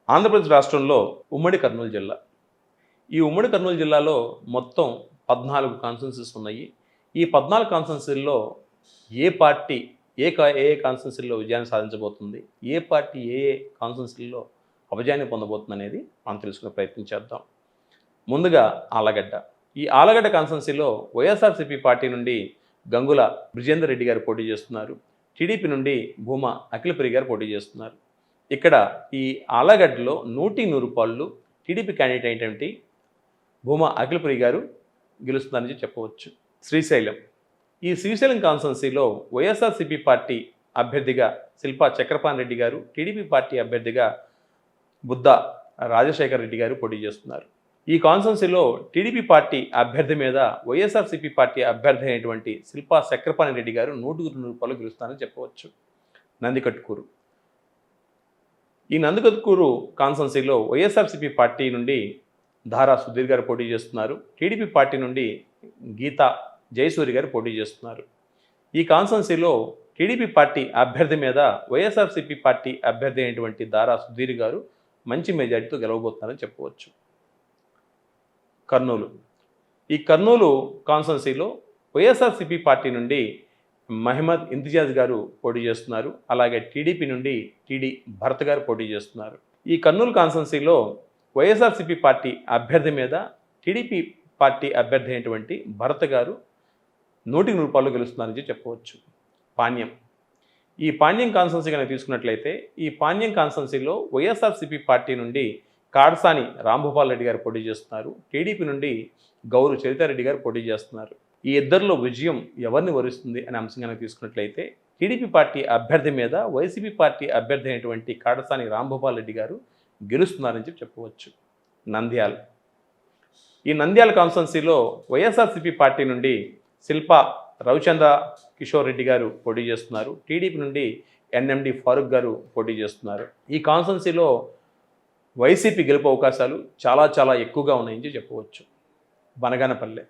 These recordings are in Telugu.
ఆంధ్రప్రదేశ్ రాష్ట్రంలో ఉమ్మడి కర్నూలు జిల్లా. ఈ ఉమ్మడి కర్నూలు జిల్లాలో మొత్తం 14 కాన్స్టిట్యున్సీస్ ఉన్నాయి. ఈ 14 కాన్స్టిట్యున్సీల్లో ఏ పార్టీ ఏ కాన్స్టిట్యున్సీల్లో విజయాన్ని సాధించబోతుంది? ఏ పార్టీ ఏ కాన్స్టిట్యున్సీల్లో అపజయాన్ని పొందబోతుందనేది మనం తెలుసుకునే ప్రయత్నం చేద్దాం. ముందుగా ఆళ్లగడ్డ. ఈ ఆళ్లగడ్డ కాన్స్టిట్యున్సీలో వైఎస్ఆర్‌సీపీ పార్టీ నుండి గంగుల బ్రిజేందర్ రెడ్డి గారు పోటీ చేస్తున్నారు. టీడీపీ నుండి భూమా అఖిలప్రియ గారు పోటీ చేస్తున్నారు. ఇక్కడ ఈ ఆళ్లగడ్డలో 100కి 100 టీడీపీ క్యాండిడేట్ అయినటువంటి భూమా అఖిలప్రియ గారు గెలుస్తున్నారని చెప్పవచ్చు. శ్రీశైలం. ఈ శ్రీశైలం కాన్స్టిట్యున్సీలో వైఎస్ఆర్‌సీపీ పార్టీ అభ్యర్థిగా శిల్పా చక్రపాణి రెడ్డి గారు, టీడీపీ పార్టీ అభ్యర్థిగా బుద్ధ రాజశేఖర్ రెడ్డి గారు పోటీ చేస్తున్నారు. ఈ కాన్స్టిట్యున్సీలో టీడీపీ పార్టీ అభ్యర్థి మీద వైఎస్ఆర్‌సీపీ పార్టీ అభ్యర్థి అయినటువంటి శిల్పా చక్రపాణి రెడ్డి గారు 100కి 100 గెలుస్తారని చెప్పవచ్చు. నందికొట్కూరు. ఈ నందికొట్కూరు కాన్స్టిట్యున్సీలో వైఎస్ఆర్‌సీపీ పార్టీ నుండి ధారా సుధీర్ గారు పోటీ చేస్తున్నారు. టీడీపీ పార్టీ నుండి గీతా జయసూరి గారు పోటీ చేస్తున్నారు. ఈ కాన్స్టిట్యున్సీలో టీడీపీ పార్టీ అభ్యర్థి మీద వైఎస్ఆర్‌సీపీ పార్టీ అభ్యర్థి అయినటువంటి ధారా సుధీర్ గారు మంచి మెజార్టీతో గెలవబోతున్నారని చెప్పవచ్చు. కర్నూలు. ఈ కర్నూలు కాన్స్టిట్యున్సీలో వైఎస్ఆర్‌సీపీ పార్టీ నుండి మహమ్మద్ ఇంతియాజ్ గారు పోటీ చేస్తున్నారు. అలాగే టీడీపీ నుండి టీడీ భరత్ గారు పోటీ చేస్తున్నారు. ఈ కర్నూలు కాన్స్టిట్యున్సీలో వైఎస్ఆర్‌సీపీ పార్టీ అభ్యర్థి మీద టీడీపీ పార్టీ అభ్యర్థి అయినటువంటి భరత్ గారు 100కి 100 గెలుస్తున్నారని చెప్పవచ్చు. పాణ్యం. ఈ పాణ్యం కాన్స్టిట్యున్సీ కనుక తీసుకున్నట్లయితే ఈ పాణ్యం కాన్స్టిట్యున్సీలో వైఎస్ఆర్‌సీపీ పార్టీ నుండి కాడసాని రాంభూపాల్ రెడ్డి గారు పోటీ చేస్తున్నారు. టీడీపీ నుండి గౌరు చరితారెడ్డి గారు పోటీ చేస్తున్నారు. ఈ ఇద్దరిలో విజయం ఎవరిని వరిస్తుంది అనే అంశం కనుక తీసుకున్నట్లయితే టీడీపీ పార్టీ అభ్యర్థి మీద వైసీపీ పార్టీ అభ్యర్థి అయినటువంటి కాడసాని రాంభూపాల్ రెడ్డి గారు గెలుస్తున్నారని చెప్పవచ్చు. నంద్యాల. ఈ నంద్యాల కాన్స్టిట్యున్సీలో వైఎస్ఆర్‌సీపీ పార్టీ నుండి శిల్పా రవిచంద్ర కిషోర్ రెడ్డి గారు పోటీ చేస్తున్నారు. టీడీపీ నుండి ఎన్ఎండి ఫారూక్ గారు పోటీ చేస్తున్నారు. ఈ కాన్స్టిట్యున్సీలో వైసీపీ గెలుపు అవకాశాలు చాలా ఎక్కువగా ఉన్నాయని చెప్పవచ్చు. బనగానపల్లె.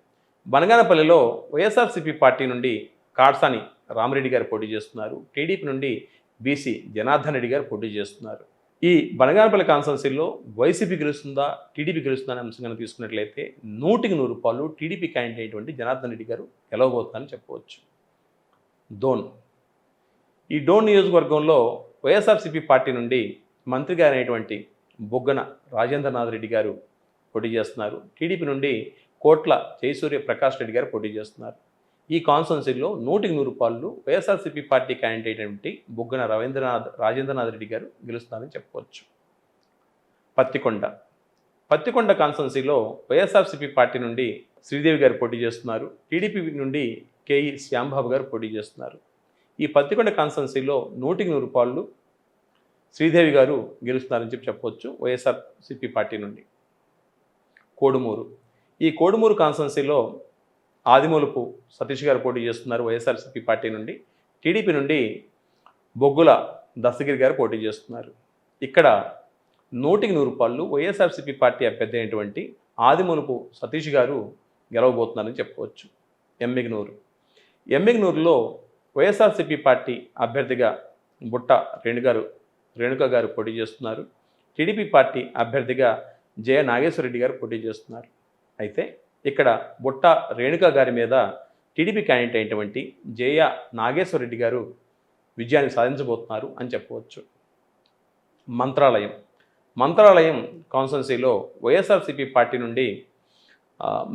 బనగానపల్లెలో వైఎస్ఆర్‌సీపీ పార్టీ నుండి కాడసాని రామిరెడ్డి గారు పోటీ చేస్తున్నారు. టీడీపీ నుండి బీసీ జనార్దన్ రెడ్డి గారు పోటీ చేస్తున్నారు. ఈ బనగానపల్లి కాన్స్టిట్యున్సీలో వైసీపీ గెలుస్తుందా టీడీపీ గెలుస్తుందా అనే అంశం కనుక తీసుకున్నట్లయితే 100కి 100 టీడీపీ క్యాండిడేట్ అయినటువంటి జనార్దన్ రెడ్డి గారు గెలవబోతున్నారని చెప్పవచ్చు. డోన్. ఈ డోన్ నియోజకవర్గంలో వైఎస్ఆర్‌సీపీ పార్టీ నుండి మంత్రి గారు అయినటువంటి బుగ్గన రాజేంద్రనాథ్ రెడ్డి గారు పోటీ చేస్తున్నారు. టీడీపీ నుండి కోట్ల జయసూర్య ప్రకాష్ రెడ్డి గారు పోటీ చేస్తున్నారు. ఈ కాన్స్టిట్యున్సీలో 100కి 100 వైఎస్ఆర్‌సీపీ పార్టీ క్యాండిడేట్ అయినటువంటి బుగ్గన రాజేంద్రనాథ్ రెడ్డి గారు గెలుస్తున్నారని చెప్పవచ్చు. పత్తికొండ. పత్తికొండ కాన్స్టిట్యున్సీలో వైఎస్ఆర్‌సీపీ పార్టీ నుండి శ్రీదేవి గారు పోటీ చేస్తున్నారు. టీడీపీ నుండి కేఈ శ్యాంబాబు గారు పోటీ చేస్తున్నారు. ఈ పత్తికొండ కాన్స్టిట్యున్సీలో 100కి 100 శ్రీదేవి గారు గెలుస్తున్నారని చెప్పవచ్చు వైఎస్ఆర్‌సీపీ పార్టీ నుండి. కోడుమూరు. ఈ కోడుమూరు కాన్స్టిట్యున్సీలో ఆదిమూలపు సతీష్ గారు పోటీ చేస్తున్నారు వైఎస్ఆర్‌సీపీ పార్టీ నుండి. టీడీపీ నుండి బొగ్గుల దస్తగిరి గారు పోటీ చేస్తున్నారు. ఇక్కడ 100కి 100 వైఎస్ఆర్‌సీపీ పార్టీ అభ్యర్థి అయినటువంటి ఆదిమూలపు సతీష్ గారు గెలవబోతున్నారని చెప్పవచ్చు. ఎమ్మిగనూరు. ఎమ్మిగనూరులో వైఎస్ఆర్‌సీపీ పార్టీ అభ్యర్థిగా బుట్ట రేణుక గారు పోటీ చేస్తున్నారు. టీడీపీ పార్టీ అభ్యర్థిగా జయ నాగేశ్వరరెడ్డి గారు పోటీ చేస్తున్నారు. అయితే ఇక్కడ బుట్ట రేణుక గారి మీద టీడీపీ క్యాండిడేట్ అయినటువంటి జయ నాగేశ్వరరెడ్డి గారు విజయాన్ని సాధించబోతున్నారు అని చెప్పవచ్చు. మంత్రాలయం. మంత్రాలయం కాన్స్టిట్యున్సీలో వైఎస్ఆర్‌సీపీ పార్టీ నుండి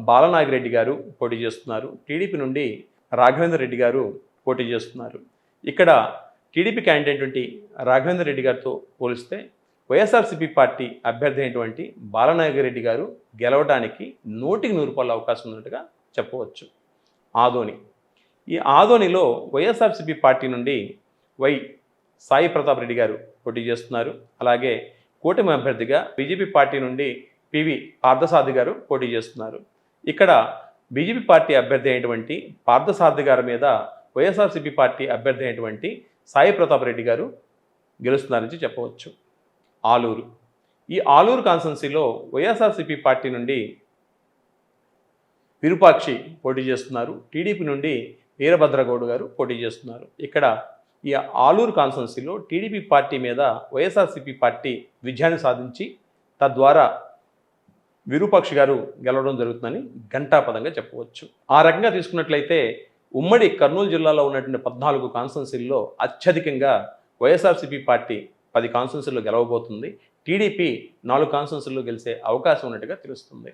బాలనాగిరెడ్డి గారు పోటీ చేస్తున్నారు. టీడీపీ నుండి రాఘవేంద్ర రెడ్డి గారు పోటీ చేస్తున్నారు. ఇక్కడ టీడీపీ క్యాండిడేట్ అయినటువంటి రాఘవేంద్ర రెడ్డి గారితో పోలిస్తే వైఎస్ఆర్‌సీపీ పార్టీ అభ్యర్థి అయినటువంటి బాలనాగిరెడ్డి గారు గెలవడానికి 100కి 100 అవకాశం ఉన్నట్టుగా చెప్పవచ్చు. ఆదోని. ఈ ఆదోనిలో వైఎస్ఆర్‌సీపీ పార్టీ నుండి వై సాయి ప్రతాప్ రెడ్డి గారు పోటీ చేస్తున్నారు. అలాగే కూటమి అభ్యర్థిగా బీజేపీ పార్టీ నుండి పివి పార్థసారథి గారు పోటీ చేస్తున్నారు. ఇక్కడ బీజేపీ పార్టీ అభ్యర్థి అయినటువంటి పార్థసారథి గారి మీద వైఎస్ఆర్‌సీపీ పార్టీ అభ్యర్థి అయినటువంటి సాయి ప్రతాప్ రెడ్డి గారు గెలుస్తున్నారని చెప్పవచ్చు. ఆలూరు. ఈ ఆలూరు కాన్స్టిట్యున్సీలో వైఎస్ఆర్‌సీపీ పార్టీ నుండి విరూపాక్షి పోటీ చేస్తున్నారు. టీడీపీ నుండి వీరభద్రగౌడ్ గారు పోటీ చేస్తున్నారు. ఇక్కడ ఈ ఆలూరు కాన్స్టిట్యున్సీలో టీడీపీ పార్టీ మీద వైఎస్ఆర్సీపీ పార్టీ విజయాన్ని సాధించి తద్వారా విరూపాక్ష గారు గెలవడం జరుగుతుందని ఘంటాపదంగా చెప్పవచ్చు. ఆ రకంగా తీసుకున్నట్లయితే ఉమ్మడి కర్నూలు జిల్లాలో ఉన్నటువంటి 14 కాన్స్టిట్యున్సీల్లో అత్యధికంగా వైఎస్ఆర్సీపీ పార్టీ 10 కాన్స్టిట్యున్సీల్లో గెలవబోతుంది. టీడీపీ 4 కాన్స్టిట్యున్సీల్లో గెలిచే అవకాశం ఉన్నట్టుగా తెలుస్తుంది.